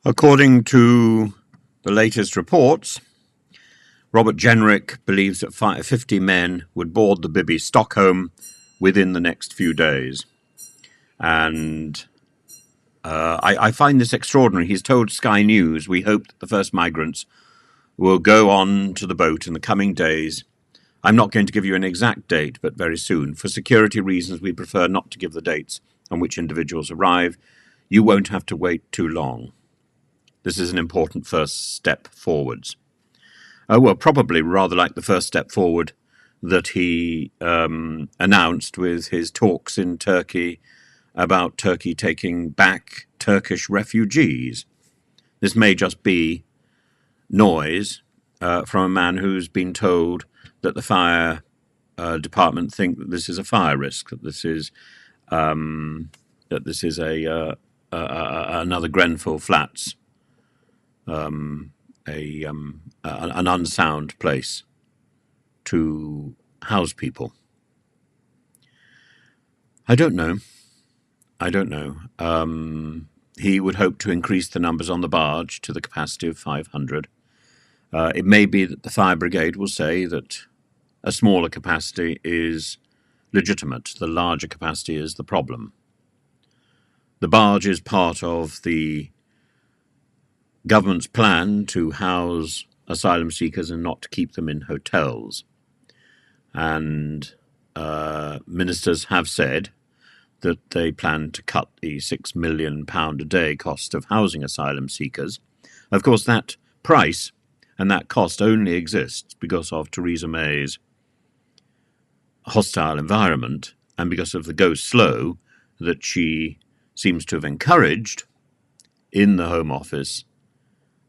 According to the latest reports, Robert Jenrick believes that 50 men would board the Bibby Stockholm within the next few days. And I find this extraordinary. He's told Sky News, "We hope that the first migrants will go on to the boat in the coming days. I'm not going to give you an exact date, but very soon. For security reasons, we prefer not to give the dates on which individuals arrive. You won't have to wait too long. This is an important first step forwards." Well, probably rather like the first step forward that he announced with his talks in Turkey about Turkey taking back Turkish refugees. This may just be noise from a man who's been told that the fire department think that this is a fire risk, that this is another Grenfell Flats, an unsound place to house people. I don't know. He would hope to increase the numbers on the barge to the capacity of 500. It may be that the fire brigade will say that a smaller capacity is legitimate. The larger capacity is the problem. The barge is part of the government's plan to house asylum seekers and not to keep them in hotels. And ministers have said that they plan to cut the £6 million a day cost of housing asylum seekers. Of course, that price and that cost only exists because of Theresa May's hostile environment and because of the go slow that she seems to have encouraged in the Home Office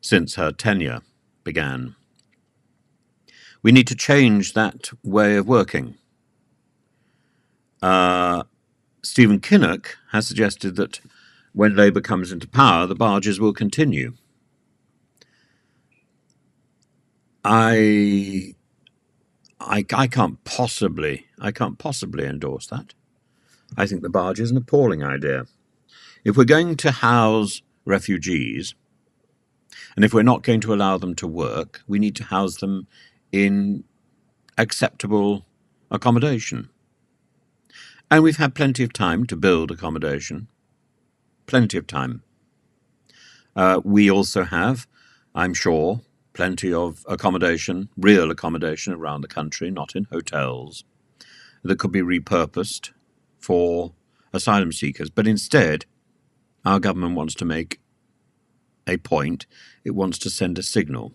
since her tenure began. We need to change that way of working. Stephen Kinnock has suggested that when Labour comes into power, the barges will continue. I can't possibly endorse that. I think the barge is an appalling idea. If we're going to house refugees, and if we're not going to allow them to work, we need to house them in acceptable accommodation. And we've had plenty of time to build accommodation. Plenty of time. We also have, I'm sure, plenty of accommodation, real accommodation around the country, not in hotels, that could be repurposed for asylum seekers. But instead, our government wants to make a point. It wants to send a signal.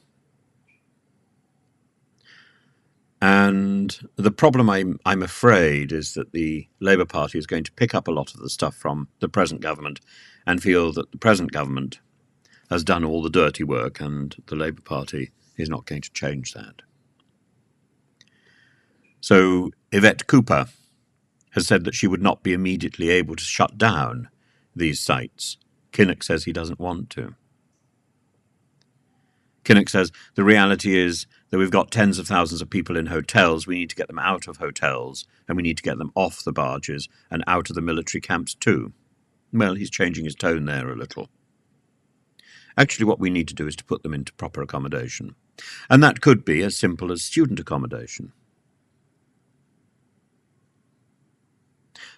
And the problem, I'm afraid, is that the Labour Party is going to pick up a lot of the stuff from the present government and feel that the present government has done all the dirty work, and the Labour Party is not going to change that. So Yvette Cooper has said that she would not be immediately able to shut down these sites. Kinnock says he doesn't want to. Kinnock says the reality is that we've got tens of thousands of people in hotels. We need to get them out of hotels, and we need to get them off the barges and out of the military camps too. Well, he's changing his tone there a little. Actually, what we need to do is to put them into proper accommodation. And that could be as simple as student accommodation.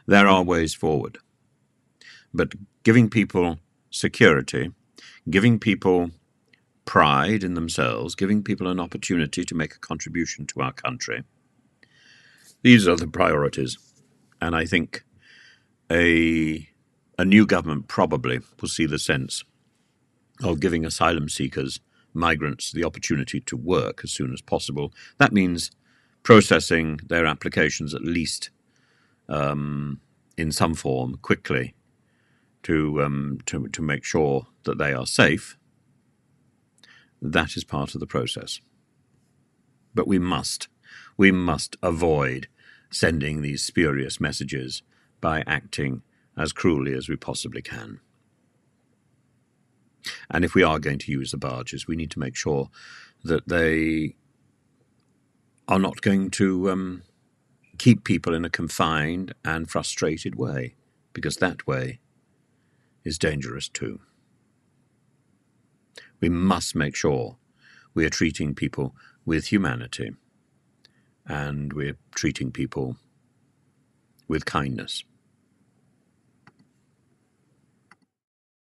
There are ways forward. But giving people security, giving people pride in themselves, giving people an opportunity to make a contribution to our country, these are the priorities. And I think a new government probably will see the sense of giving asylum seekers, migrants, the opportunity to work as soon as possible. That means processing their applications at least in some form quickly to make sure that they are safe. That is part of the process. But we must avoid sending these spurious messages by acting as cruelly as we possibly can. And if we are going to use the barges, we need to make sure that they are not going to keep people in a confined and frustrated way, because that way is dangerous too. We must make sure we are treating people with humanity and we're treating people with kindness.